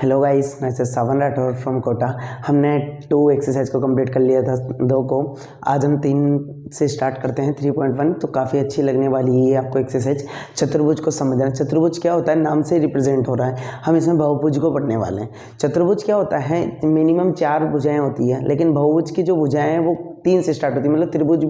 Hello guys, मैं से सावन Rathore from Kota. हमने 2 एक्सरसाइज को कंप्लीट कर लिया था, 2 को। आज हम 3 से स्टार्ट करते हैं, 3.1। तो काफ़ी अच्छी लगने वाली है आपको एक्सरसाइज। चतुर्भुज को समझना। चतुर्भुज क्या होता है, नाम से रिप्रेजेंट हो रहा है। हम इसमें बहुभुज को पढ़ने वाले हैं। चतुर्भुज क्या होता है, मिनिमम 4 भुजाएं होती है, लेकिन बहुभुज की जो भुजाएं हैं वो 3 से स्टार्ट होती है। मतलब त्रिभुज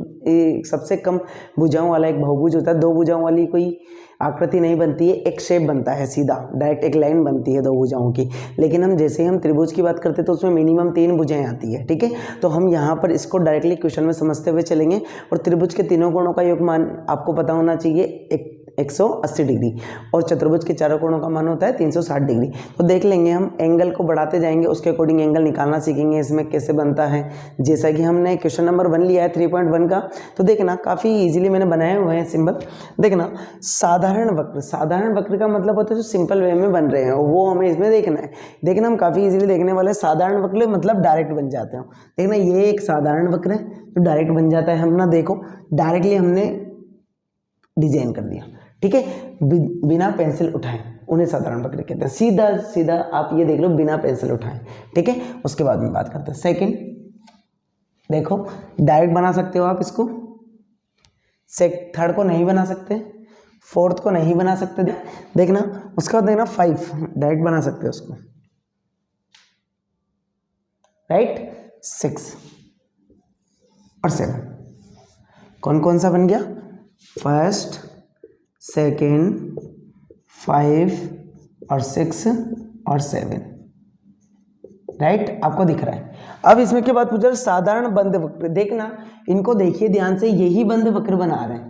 सबसे कम भुजाओं वाला एक बहुभुज होता है। 2 भुजाओं वाली कोई आकृति नहीं बनती है, एक शेप बनता है, सीधा डायरेक्ट एक लाइन बनती है 2 भुजाओं की। लेकिन हम जैसे ही हम त्रिभुज की बात करते हैं तो उसमें मिनिमम 3 भुजाएं आती है। ठीक है, तो हम यहाँ पर इसको डायरेक्टली क्वेश्चन में समझते हुए चलेंगे। और त्रिभुज के तीनों कोणों का योगमान आपको पता होना चाहिए 180 डिग्री, और चतुर्भुज के चारों कोणों का मान होता है 360 डिग्री। तो देख लेंगे, हम एंगल को बढ़ाते जाएंगे, उसके अकॉर्डिंग एंगल निकालना सीखेंगे इसमें कैसे बनता है। जैसा कि हमने क्वेश्चन नंबर 1 लिया है 3.1 का, तो देखना काफ़ी इजीली मैंने बनाए हुए हैं सिंबल। देखना, साधारण वक्र। साधारण वक्र का मतलब होता है जो सिंपल वे में बन रहे हैं, वो हमें इसमें देखना है। देखना, हम काफ़ी इजीली देखने वाले हैं। साधारण वक्र मतलब डायरेक्ट बन जाते हैं। देखना, ये एक साधारण वक्र है जो डायरेक्ट बन जाता है। हम ना देखो, डायरेक्टली हमने डिजाइन कर दिया। ठीक है, बिना पेंसिल उठाए उन्हें साधारण वक्र कहते हैं। सीधा सीधा आप ये देख लो, बिना पेंसिल उठाए। ठीक है, उसके बाद में बात करते हैं सेकंड। देखो, डायरेक्ट बना सकते हो आप इसको, थर्ड को नहीं बना सकते, फोर्थ को नहीं बना सकते। देखना, उसके बाद देखना 5 डायरेक्ट बना सकते हो उसको, राइट। 6 और 7 कौन कौन सा बन गया, फर्स्ट, सेकेंड, 5 और 6 और 7, राइट। आपको दिख रहा है। अब इसमें के बाद पूछ रहा है साधारण बंद वक्र। देखना, इनको देखिए ध्यान से, यही बंद वक्र बना रहे हैं।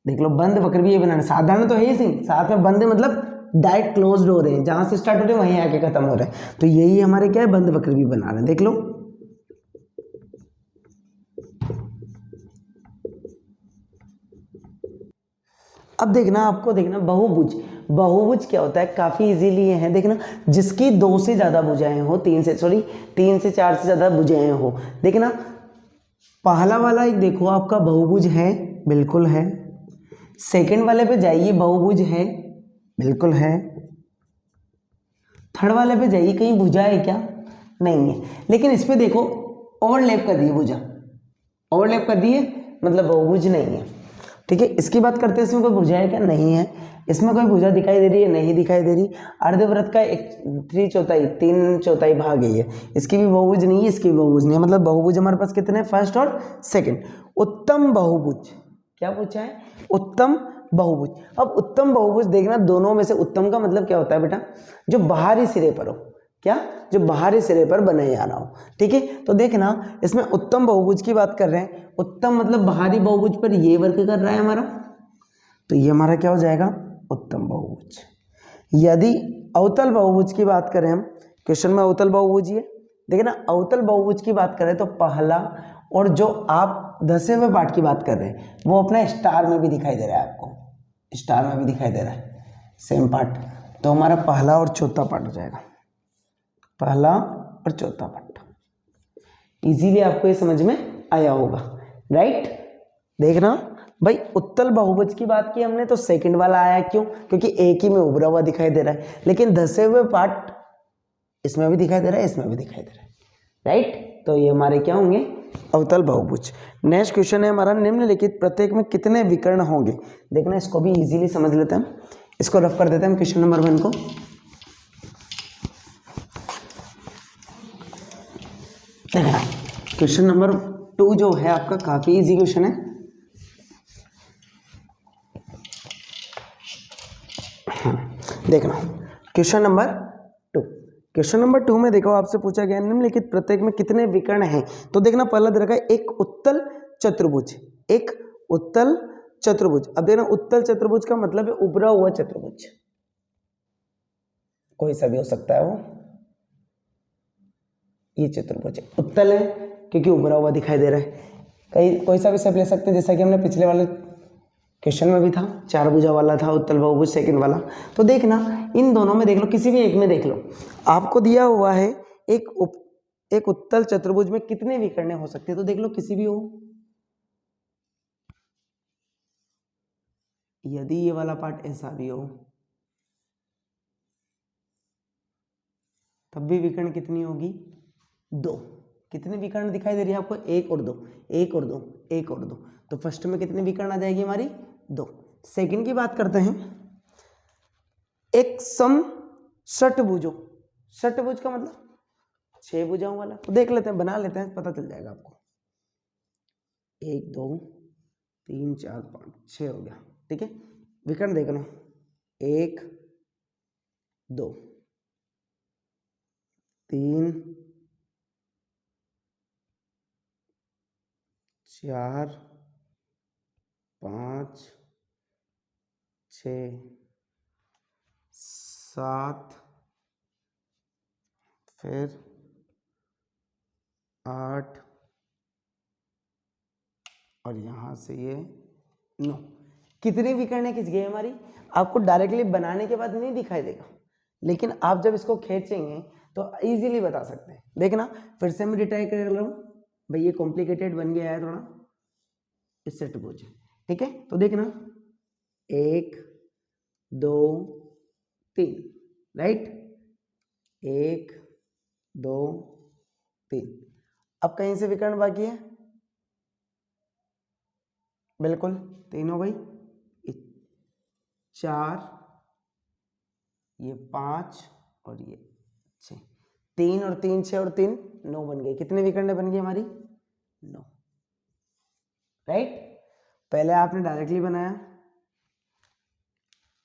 देख लो, बंद वक्र भी ये बनाना। साधारण तो है ही सही, साथ में बंद मतलब डायरेक्ट क्लोज्ड हो रहे हैं, जहां से स्टार्ट हो रहे हैं वहीं आके खत्म हो रहे हैं। तो यही हमारे क्या है, बंद वक्र भी बना रहे हैं। देख लो, अब देखना, आपको देखना बहुभुज। बहुभुज क्या होता है, काफी इजीली है। देखना, जिसकी 2 से ज्यादा भुजाएं हो, 3 से 4 से ज्यादा भुजाएं हो। देखना, पहला वाला एक देखो आपका बहुभुज है, बिल्कुल है। सेकंड वाले पे जाइए, बहुभुज है, बिल्कुल है। थर्ड वाले पे जाइए, कहीं भुजा है क्या, नहीं है। लेकिन इस पे देखो, ओवरलैप कर दिए भुजा, ओवरलैप कर दिए, मतलब बहुभुज नहीं है। ठीक है, इसकी बात करते हैं, इसमें कोई भुजा है क्या, नहीं है। इसमें कोई भुजा दिखाई दे रही है, नहीं दिखाई दे रही। अर्धवृत्त का 3/4 भाग है ये, इसकी भी बहुभुज नहीं है, इसकी भी बहुभुज नहीं है। मतलब बहुभुज हमारे पास कितने हैं, फर्स्ट और सेकंड। उत्तम बहुभुज क्या पूछा है, उत्तम बहुभुज। अब उत्तम बहुभुज देखना, दोनों में से उत्तम का मतलब क्या होता है बेटा, जो बाहरी सिरे पर हो। क्या, जो बाहरी सिरे पर बने जा रहा हो। ठीक है, तो देखना, इसमें उत्तम बहुभुज की बात कर रहे हैं। उत्तम मतलब बाहरी बहुभुज पर ये वर्क कर रहा है हमारा, तो ये हमारा क्या हो जाएगा, उत्तम बहुभुज। यदि अवतल बहुभुज की बात करें हम, क्वेश्चन में अवतल बहुभुज ही है। देखना, अवतल बहुभुज की बात करें तो पहला और जो आप धसे हुए पार्ट की बात कर रहे हैं वो अपना स्टार में भी दिखाई दे रहा है, आपको स्टार में भी दिखाई दे रहा है सेम पार्ट। तो हमारा पहला और चौथा पार्ट हो जाएगा, पहला और चौथा पार्ट। इजीली आपको ये समझ में आया होगा, राइट। देखना भाई, उत्तल बहुभुज की बात की हमने तो सेकंड वाला आया, क्यों, क्योंकि एक ही में उभरा हुआ दिखाई दे रहा है। लेकिन धसे हुए पार्ट इसमें भी दिखाई दे रहा है, इसमें भी दिखाई दे रहा है, राइट। तो ये हमारे क्या होंगे, अवतल बहुभुज। नेक्स्ट क्वेश्चन है हमारा, निम्नलिखित प्रत्येक में कितने विकर्ण होंगे। देखना, इसको भी इजीली समझ लेते हैं, इसको रफ कर देते हैं क्वेश्चन नंबर 1 को। देखना, क्वेश्चन नंबर 2 जो है आपका, काफी इजी क्वेश्चन है। देखना, क्वेश्चन नंबर 2। क्वेश्चन नंबर 2 में देखो, आपसे पूछा गया निम्नलिखित प्रत्येक में कितने विकर्ण हैं। तो देखना, पहला दे रखा है एक उत्तल चतुर्भुज, एक उत्तल चतुर्भुज। अब देखना, उत्तल चतुर्भुज का मतलब है उभरा हुआ चतुर्भुज, कोई सा भी हो सकता है वो। ये चतुर्भुज है, उत्तल है क्योंकि उभरा हुआ दिखाई दे रहा है। कई कोई सा भी शेप ले सकते हैं, जैसा कि हमने पिछले वाले क्वेश्चन में भी था, 4 भुजा वाला था उत्तल बहुभुज सेकंड वाला। तो देखना, इन दोनों में देख लो, किसी भी एक में देख लो। आपको दिया हुआ है एक उत्तल चतुर्भुज में कितने विकर्ण हो सकते हैं, तो देख लो किसी भी हो। यदि ये वाला पार्ट ऐसा भी हो, तब भी विकर्ण कितनी होगी? 2। कितने विकर्ण दिखाई दे रही है आपको? 1 और 2, 1 और 2, 1 और 2। तो फर्स्ट में कितनी विकर्ण आ जाएगी हमारी? 2। सेकंड की बात करते हैं, एक सम षटभुजों। षटभुज का मतलब 6 भुजाओं वाला। तो देख लेते हैं, बना लेते हैं, पता चल जाएगा आपको। 1 2 3 4 5 6 हो गया। ठीक है, विकर्ण देख लो, 1 2 3 4 5 6 7 फिर 8 और यहां से ये 9। कितनी विकर्ण खिंच गई हमारी? आपको डायरेक्टली बनाने के बाद नहीं दिखाई देगा, लेकिन आप जब इसको खींचेंगे तो इजीली बता सकते हैं। देखना, फिर से मैं डिटाइल कर रहा हूं भाई, ये कॉम्प्लिकेटेड बन गया है थोड़ा, इस षटभुज। ठीक है, तो देखना 1 2 3, राइट, 1 2 3। अब कहीं से विकर्ण बाकी है? बिल्कुल, 3 हो गई, 4, ये 5 और ये 6। 3 और 3 6 और 3 9 बन गई। कितने विकर्ण बन गई हमारी? 9, राइट। पहले आपने डायरेक्टली बनाया,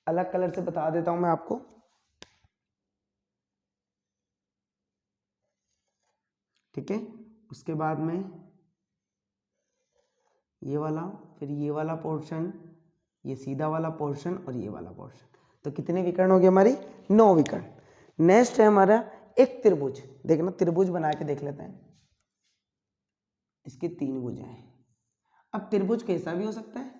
अलग कलर से बता देता हूं मैं आपको। ठीक है, उसके बाद में ये वाला, फिर ये वाला पोर्शन, ये सीधा वाला पोर्शन और ये वाला पोर्शन। तो कितने विकर्ण हो गए हमारी? 9 विकर्ण। नेक्स्ट है हमारा एक त्रिभुज। देखना, त्रिभुज बना के देख लेते हैं। इसके 3 भुजाएं हैं। अब त्रिभुज कैसा भी हो सकता है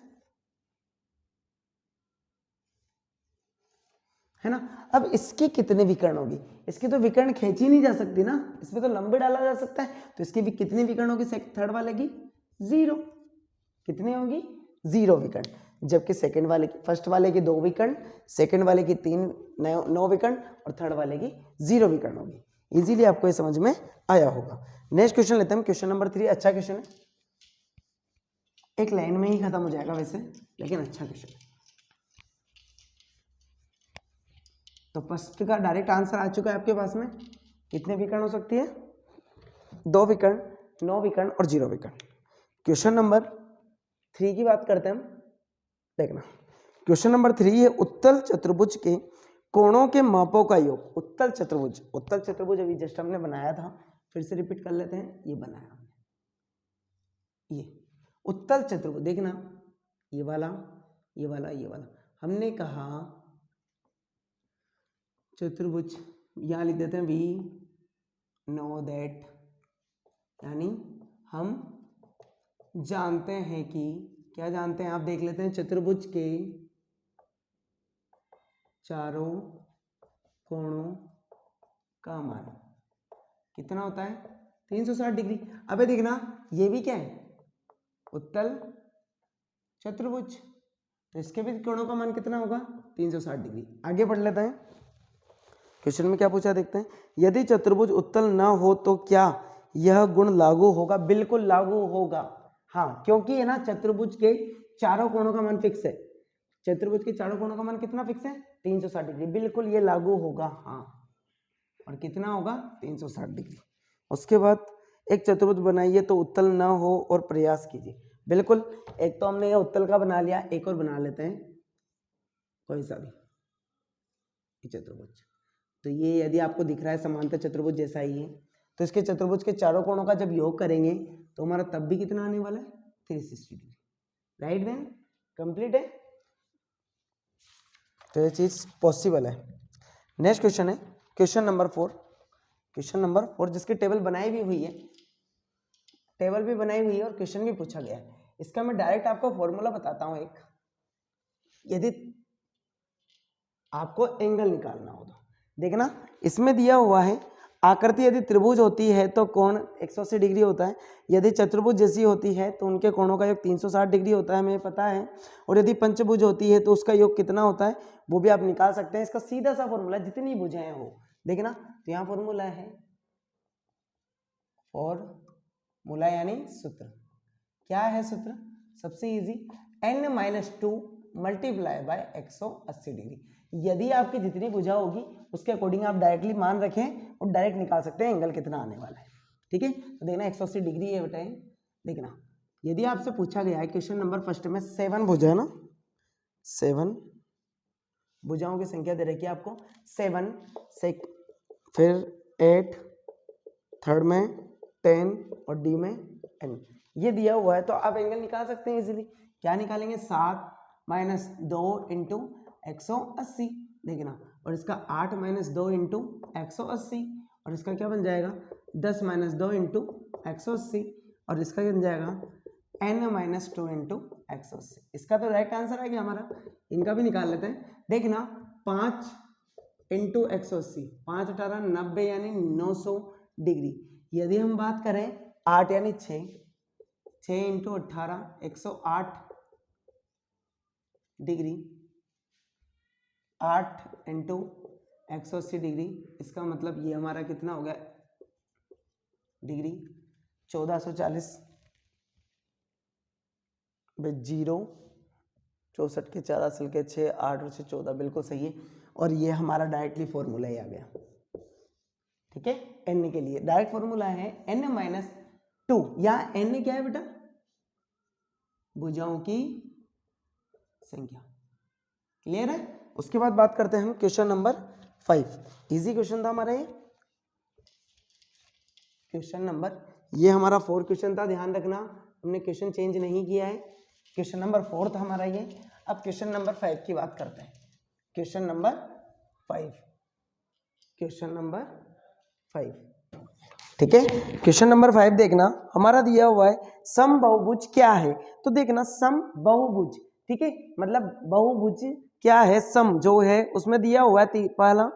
ना। अब इसके कितने विकर्ण होगी? इसकी तो विकर्ण खींची नहीं जा सकती ना, इसमें तो लंबे डाला जा सकता है। तो इसकी भी कितनी विकर्ण होगी? थर्ड वाले की 0। कितनी होगी? 0 विकर्ण। जबकि सेकंड वाले की, फर्स्ट वाले की 2 विकर्ण, सेकंड वाले की 9 विकर्ण और थर्ड वाले की 0 विकर्ण होगी। इजीली आपको ये समझ में आया होगा। नेक्स्ट क्वेश्चन लेते हैं, क्वेश्चन नंबर 3। अच्छा क्वेश्चन है, एक लाइन में ही खत्म हो जाएगा वैसे, लेकिन अच्छा क्वेश्चन है। तो फर्स्ट का डायरेक्ट आंसर आ चुका है आपके पास में। कितने विकर्ण हो सकती है? 2 विकर्ण, 9 विकर्ण और 0 विकर्ण। क्वेश्चन नंबर 3 की बात करते हैं हम। देखना, क्वेश्चन नंबर 3 है, उत्तल चतुर्भुज के कोणों के मापों का योग। उत्तल चतुर्भुज, उत्तल चतुर्भुज अभी जस्ट हमने बनाया था, फिर से रिपीट कर लेते हैं। ये बनाया हमने, ये उत्तल चतुर्भुज। देखना, ये वाला, ये वाला, ये वाला। हमने कहा चतुर्भुज, यहां लिख देते हैं वी नो दैट, यानी हम जानते हैं कि, क्या जानते हैं आप देख लेते हैं, चतुर्भुज के चारों कोणों का मान कितना होता है? 360 डिग्री। अबे देखना, ये भी क्या है? उत्तल चतुर्भुज, तो इसके भी कोणों का मान कितना होगा? 360 डिग्री। आगे बढ़ लेते हैं, क्वेश्चन में क्या पूछा देखते हैं। यदि चतुर्भुज उत्तल न हो तो क्या यह गुण लागू होगा? बिल्कुल लागू होगा, हाँ, क्योंकि है ना, चतुर्भुज के चारों कोणों का मान फिक्स है। चतुर्भुज के चारों कोणों का मान कितना फिक्स है? 360 डिग्री। बिल्कुल ये लागू होगा, हाँ। और कितना होगा? 360 डिग्री। उसके बाद एक चतुर्भुज बनाइए तो उत्तल न हो और प्रयास कीजिए। बिल्कुल, एक तो हमने ये उत्तल का बना लिया, एक और बना लेते हैं, कोई सा भी चतुर्भुज। तो ये यदि आपको दिख रहा है समांतर चतुर्भुज जैसा ही है, तो इसके चतुर्भुज के चारों कोणों का जब योग करेंगे तो हमारा तब भी कितना आने वाला है? 360 डिग्री। राइट देन, कंप्लीट है। तो ये चीज पॉसिबल है। नेक्स्ट क्वेश्चन है क्वेश्चन नंबर 4। क्वेश्चन नंबर 4 जिसकी टेबल बनाई भी हुई है, टेबल भी बनाई हुई है और क्वेश्चन भी पूछा गया है। इसका मैं डायरेक्ट आपको फॉर्मूला बताता हूं एक, यदि आपको एंगल निकालना हो तो। देखना, इसमें दिया हुआ है आकृति यदि त्रिभुज होती है तो कोण 180 डिग्री होता है। यदि चतुर्भुज जैसी होती है तो उनके कोणों का योग 360 डिग्री होता है, हमें पता है। और यदि पंचभुज होती है तो उसका योग कितना होता है वो भी आप निकाल सकते हैं। इसका सीधा सा फॉर्मूला, जितनी भुजाएं हो देखना, तो यहाँ फॉर्मूला है, फॉर्मूला यानी सूत्र। क्या है सूत्र? सबसे easy, n-2 multiply by 180 degree. यदि आपकी जितनी भुजा होगी उसके अकॉर्डिंग आप डायरेक्टली मान रखें और डायरेक्ट निकाल सकते हैं एंगल कितना आने वाला है। ठीक है, तो देखना 180 डिग्री है बेटा। देखना, यदि आपसे पूछा गया है क्वेश्चन नंबर फर्स्ट में 7 भुजा है ना, 7 भुजाओं की संख्या दे रखी है आपको, 7 से फिर 8, थर्ड में 10 और डी में n, ये दिया हुआ है तो आप एंगल निकाल सकते हैं इजीली। क्या निकालेंगे? 7 माइनस 2 इंटू 180, देखना, और इसका 8 माइनस 2 इंटू 180, और इसका क्या बन जाएगा? 10 माइनस 2 इंटू 180, और इसका क्या बन जाएगा? n minus 2 into 180। इसका तो राइट आंसर है कि हमारा, इनका भी निकाल लेते हैं। देखना, 5 इंटू 180, 5 18 90 यानी 900 डिग्री। यदि हम बात करें 8 यानी 6 इंटू 18 108 डिग्री, 8 इंटू 180 डिग्री, इसका मतलब ये हमारा कितना हो गया डिग्री? 1440 जीरो, 64 के 4 असल के 6, 8 और 6 14, बिल्कुल सही है। और ये हमारा डायरेक्टली फॉर्मूला ही आ गया। ठीक है, n के लिए डायरेक्ट फॉर्मूला है n-2। यहाँ n क्या है बेटा? भुजाओं की संख्या। क्लियर है? उसके बाद बात करते हैं हम क्वेश्चन नंबर 5। इजी क्वेश्चन था हमारा ये क्वेश्चन नंबर, ये हमारा 4 क्वेश्चन था, ध्यान रखना हमने क्वेश्चन चेंज नहीं किया है। क्वेश्चन नंबर 4 था हमारा ये। अब क्वेश्चन नंबर 5 की बात करते हैं। क्वेश्चन नंबर 5, क्वेश्चन नंबर 5, ठीक है। क्वेश्चन नंबर 5 देखना, हमारा दिया हुआ है समबाहुभुज क्या है। तो देखना, समबाहुभुज, ठीक है, मतलब बहुभुज क्या है, सम जो है उसमें दिया हुआ है पहला,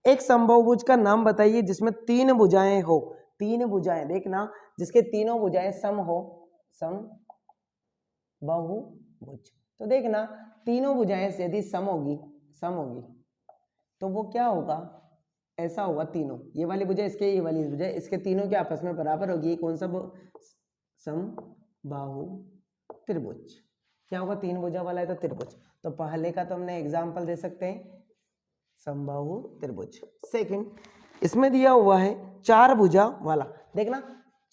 एक समबाहुभुज का नाम बताइए जिसमें 3 भुजाएं हो। 3 भुजाएं, देखना, जिसके तीनों भुजाएं सम हो, सम बहुभुज। तो देखना, तीनों भुजाएं यदि सम होगी तो वो क्या होगा? ऐसा होगा, तीनों, ये वाली भुजा इसके, ये वाली भुजा इसके, तीनों के आपस में बराबर होगी। कौन सा? समबाहु त्रिभुज। क्या होगा? 3 भुजा वाला है तो त्रिभुज। तो पहले का तो हमने एग्जाम्पल दे सकते हैं, समबाहु त्रिभुज। सेकंड, इसमें दिया हुआ है 4 भुजा वाला। देखना,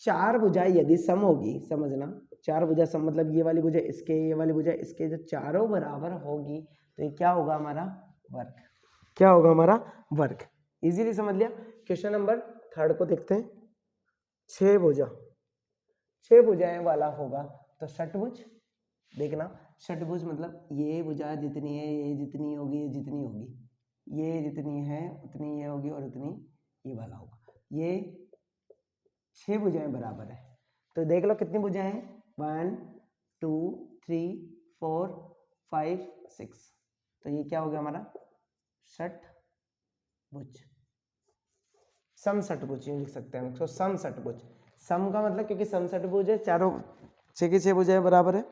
4 भुजा यदि सम होगी, समझना, 4 भुजा सम मतलब ये वाली भुजा इसके, ये वाली भुजा इसके, जो चारों बराबर होगी तो ये क्या होगा? हमारा वर्ग। क्या होगा? हमारा वर्ग। इजीली समझ लिया। क्वेश्चन नंबर 3 को देखते हैं। 6 भुजा, 6 भुजाएं वाला होगा तो षटभुज। देखना, षटभुज मतलब ये भुजा जितनी है, ये जितनी होगी, ये जितनी होगी, ये जितनी है उतनी ये होगी, और उतनी ये वाला होगा। ये 6 भुजाएं बराबर है। तो देख लो कितनी भुजाएं हैं, 1 2 3 4 5 6। तो ये क्या हो गया हमारा? षटभुज, सम षटभुज यूं लिख सकते हैं हम इसको, सम षटभुज। सम का मतलब क्योंकि सम षटभुज है, चारों 6 की 6 भुजाएं बराबर है।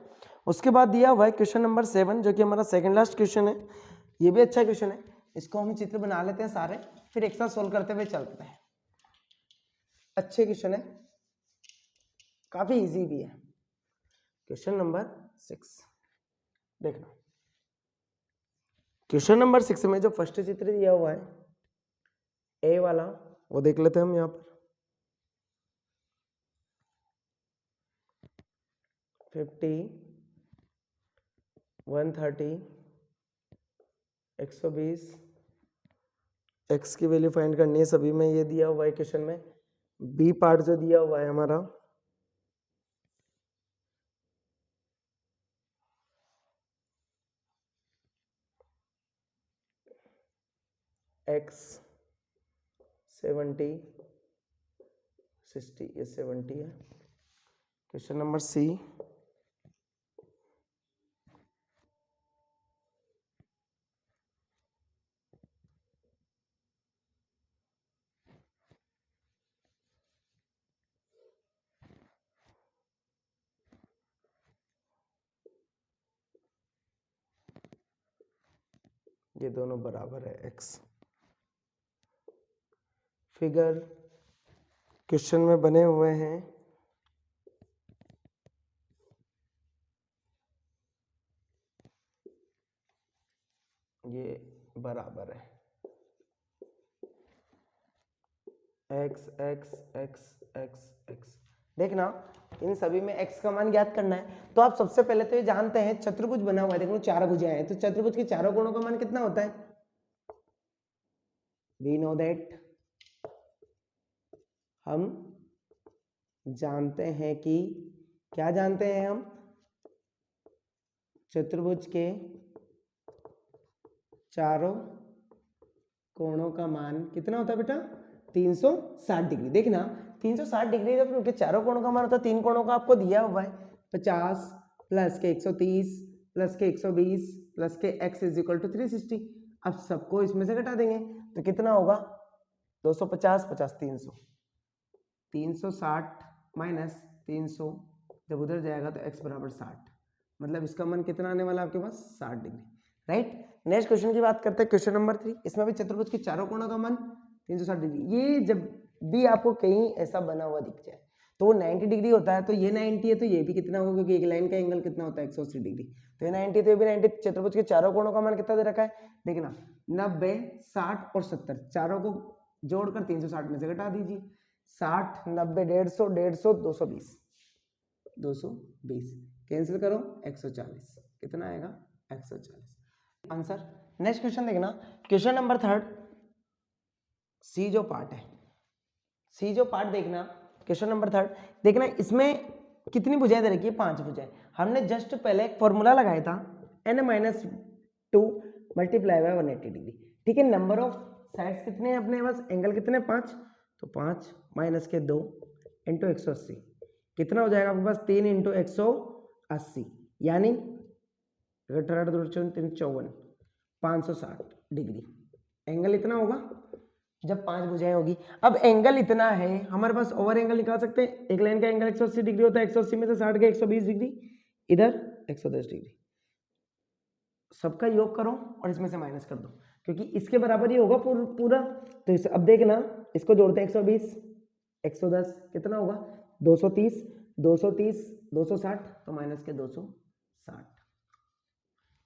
उसके बाद दिया हुआ है क्वेश्चन नंबर 7, जो कि हमारा सेकंड लास्ट क्वेश्चन है। ये भी अच्छा क्वेश्चन है, इसको हम चित्र बना लेते हैं सारे, फिर एक साथ सोल्व करते हुए चलते हैं। अच्छे क्वेश्चन है, काफी इजी भी है। क्वेश्चन नंबर 6 देखना, क्वेश्चन नंबर 6 में जो फर्स्ट चित्र दिया हुआ है ए वाला, वो देख लेते हैं हम यहाँ पर। 50 130 120 x की वैल्यू फाइंड करनी है सभी में, ये दिया हुआ है क्वेश्चन में। बी पार्ट जो दिया हुआ है हमारा, x 70 60, ये 70 है। क्वेश्चन नंबर सी, ये दोनों बराबर है x। फिगर क्वेश्चन में बने हुए हैं ये बराबर है x x x x x। देखना इन सभी में x का मान ज्ञात करना है। तो आप सबसे पहले तो ये जानते हैं चतुर्भुज बना हुआ है, देखो चार भुजाएं हैं, तो चतुर्भुज के चारों कोणों का मान कितना होता है? वी नो दैट, हम जानते हैं कि क्या जानते हैं हम? चतुर्भुज के चारों कोणों का मान कितना होता है बेटा? 360 डिग्री। देखना 360 डिग्री जब उनके चारों कोणों का मान होता है, तीन कोणों का आपको दिया हुआ है 50 प्लस के 130 प्लस के 120 प्लस के x इज इक्वल टू 360। अब सबको इसमें से घटा देंगे तो कितना होगा? 250 50 300, 360 माइनस 300 जब उधर जाएगा तो x बराबर 60, मतलब इसका मान कितना आने वाला है आपके पास? 60 डिग्री, राइट। नेक्स्ट क्वेश्चन की बात करते हैं, क्वेश्चन नंबर 3। इसमें भी चतुर्भुज के चारों कोणों का मान 360 डिग्री। ये जब भी आपको कहीं ऐसा बना हुआ दिख जाए तो वो 90 डिग्री होता है, तो ये 90 है तो ये भी कितना होगा, क्योंकि एक लाइन का एंगल कितना होता है? 180 डिग्री। तो ये 90 तो ये भी 90। चतुर्भुज के चारों कोणों का मान कितना दे रखा है? देखना 90 60 और 70 चारों को जोड़कर 360 में से घटा दीजिए। 60 90 150 150 220 220 कैंसिल करो 140, कितना आएगा? 140 आंसर। नेक्स्ट क्वेश्चन देखना, क्वेश्चन नंबर 3 सी जो पार्ट है, सी जो पार्ट देखना, क्वेश्चन नंबर 3 देखना, इसमें कितनी भुजाएं दे रखी है? 5 भुजाएं। हमने जस्ट पहले एक फॉर्मूला लगाया था n-2 मल्टीप्लाई बाय 180 डिग्री, ठीक है। नंबर ऑफ साइड्स कितने हैं अपने पास? एंगल कितने? 5, तो 5 माइनस के 2 इंटू 180 कितना हो जाएगा आपके पास? 3 इंटू 180 यानी 54 560 डिग्री। एंगल इतना होगा जब 5 भुजाएं होगी। अब एंगल इतना है, हमारे पास ओवर एंगल निकाल सकते हैं। एक लाइन का एंगल 180 डिग्री होता है, 180 में से 60 गए 120 डिग्री, इधर 110 डिग्री। सबका योग करो और इसमें से माइनस कर दो, क्योंकि इसके बराबर ही होगा पूरा। तो इस अब देखना, इसको जोड़ते हैं 120 110 कितना होगा? 230 230 260 तो माइनस के 260।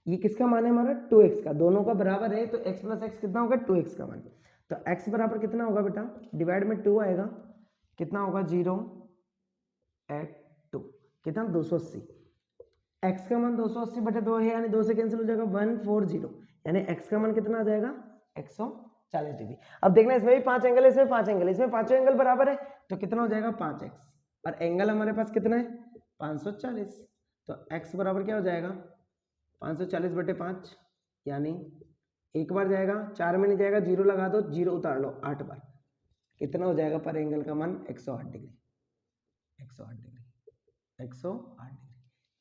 ये किसका मान है हमारा? 2x का। दोनों का बराबर है तो x प्लस एक्स कितना होगा? 2x का मान। तो x बराबर कितना होगा बेटा? डिवाइड में 2 आएगा, कितना होगा? 0 8 2 कितना? 280। x का मान 280 बटे 2 है, यानी 2 से कैंसिल हो जाएगा 140, यानी x का मान कितना आ जाएगा? 140 डिग्री। अब देखना इसमें भी 5 एंगल, इसमें 5 एंगल, इसमें पांचों एंगल बराबर है तो कितना हो जाएगा? 5x, और एंगल हमारे पास कितना है? 540। तो x बराबर क्या हो जाएगा? 540 बटे 5, यानी एक बार जाएगा, 4 में नहीं जाएगा, 0 लगा दो, 0 उतार लो 8 बार, कितना हो जाएगा पर एंगल का मान? 108 डिग्री, 108 डिग्री, 108 डिग्री,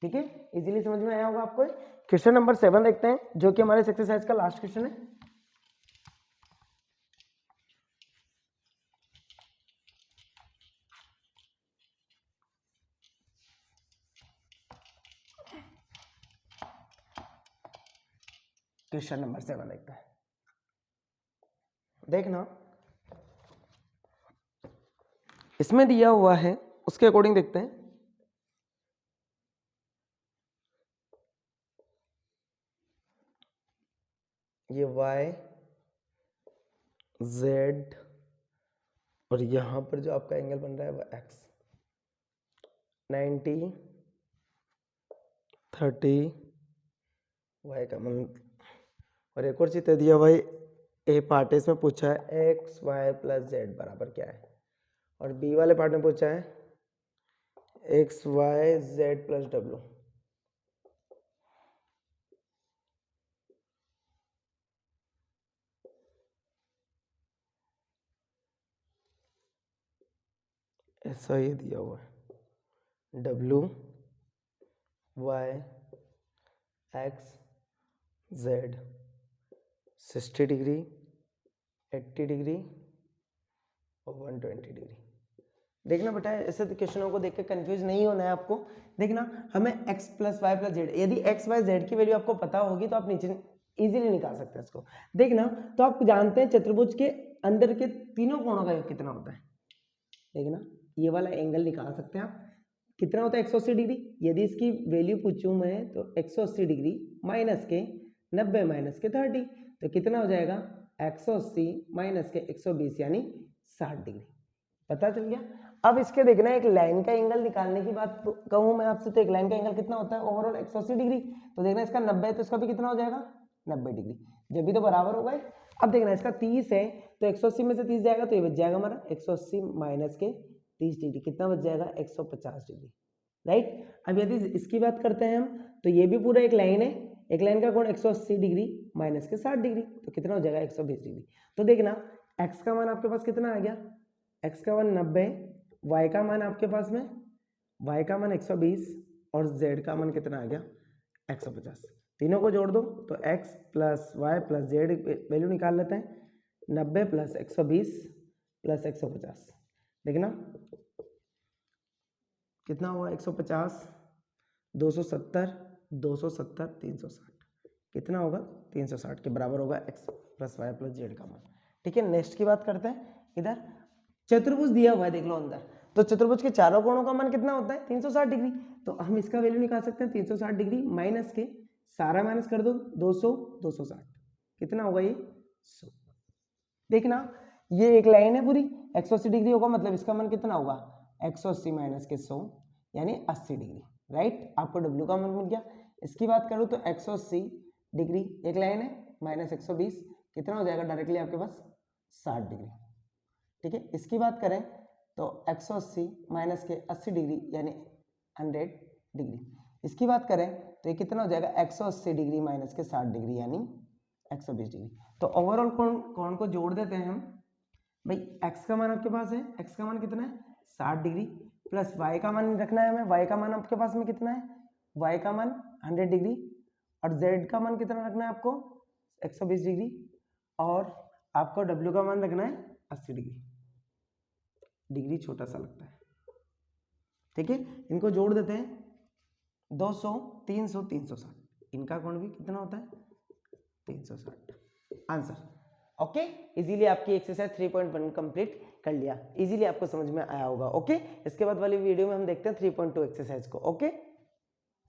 ठीक है। इजीली समझ में आया होगा आपको। क्वेश्चन नंबर 7 देखते हैं, जो कि हमारे एक्सरसाइज का लास्ट क्वेश्चन है। क्वेश्चन नंबर 7 देखते हैं। देखना इसमें दिया हुआ है, उसके अकॉर्डिंग देखते हैं। ये y z और यहां पर जो आपका एंगल बन रहा है वो x, 90 30 y का मान। और एक और चीज दे दिया भाई, ए पार्ट इसमें पूछा है x y प्लस z बराबर क्या है, और बी वाले पार्ट में पूछा है x y z plus w। ऐसा ये दिया हुआ है w y x z 60 degree 80 degree और 120 डिग्री। देखना बेटा, ऐसे क्वेश्चनों को देख के कंफ्यूज नहीं होना है आपको। देखना हमें x plus y plus z, यदि x y z की वैल्यू आपको पता होगी तो आप नीचे इजीली निकाल सकते हैं इसको। देखना तो आप जानते हैं चतुर्भुज के अंदर के तीनों कोणों का योग कितना होता है। देखना ये वाला एंगल निकाल सकते हैं आप, कितना होता है 180 डिग्री। यदि इसकी वैल्यू पूछूं मैं तो 180 डिग्री माइनस के 90 माइनस के 30, तो कितना हो जाएगा 180 माइनस के 120 यानी 60 डिग्री। पता चल गया। अब इसके देखना एक लाइन का एंगल निकालने की बात कहूँ मैं आपसे, तो एक लाइन का एंगल कितना होता है ओवरऑल 180 डिग्री। तो देखना इसका 90 है तो इसका भी कितना हो जाएगा 90 डिग्री, जब भी तो बराबर होगा। अब देखना इसका 30 है तो 180 में से 30 जाएगा तो ये बच जाएगा हमारा 180 माइनस के 30 डिग्री, कितना बच जाएगा 150 डिग्री, राइट। अब यदि इसकी बात करते हैं हम तो ये भी पूरा एक लाइन है, एक लाइन का कोण 180 डिग्री माइनस के 60 डिग्री, तो कितना हो जाएगा 120 डिग्री। तो देखना x का मान आपके पास कितना आ गया, x का मान 90, y का मान आपके पास में y का मान 120 और z का मान कितना आ गया 150। तीनों को जोड़ दो तो x plus y plus z value निकाल लेते हैं, 90 प्लस 120 प्लस 150। देखना कितना हुआ 150, 270, 270, 360, कितना होगा 360 के बराबर होगा x plus y plus z का मान। ठीक है, नेक्स्ट की बात करते हैं। इधर चतुर्भुज दिया हुआ है, देख लो अंदर, तो चतुर्भुज के चारों कोणों का मान कितना होता है 360 डिग्री। तो हम इसका वैल्यू निकाल सकते हैं 360 डिग्री माइनस के, सारा माइनस कर दो 200, 260, कितना होगा ये 100। देखना ये एक लाइन है पूरी 180 डिग्री होगा, मतलब इसका मान कितना होगा 180 माइनस के 100 यानी 80 डिग्री, राइट। आपको W का मान मिल गया। इसकी बात करूँ तो 180 डिग्री एक लाइन है माइनस 120 कितना हो जाएगा डायरेक्टली आपके पास 60 डिग्री। ठीक है, इसकी बात करें तो 180 माइनस के 80 डिग्री यानी 100 डिग्री। इसकी बात करें तो ये कितना हो जाएगा 180 डिग्री माइनस के 60 डिग्री यानी 120 डिग्री। तो ओवरऑल कोण को जोड़ देते हैं हम भाई। x का मान आपके पास है, x का मान कितना है 60 डिग्री, प्लस y का मान रखना है हमें, y का मान आपके पास में कितना है, y का मान 100 डिग्री, और z का मान कितना रखना है आपको 120 डिग्री, और आपको w का मान रखना है 80 डिग्री। डिग्री छोटा सा लगता है, ठीक है। इनको जोड़ देते हैं 200, 300, 360, इनका कोण भी कितना होता है 360। Answer okay. इजीली आपकी एक्सरसाइज 3.1 कंप्लीट कर लिया, इजीली आपको समझ में आया होगा। ओके, इसके बाद वाली वीडियो में हम देखते हैं 3.2 एक्सरसाइज को। ओके।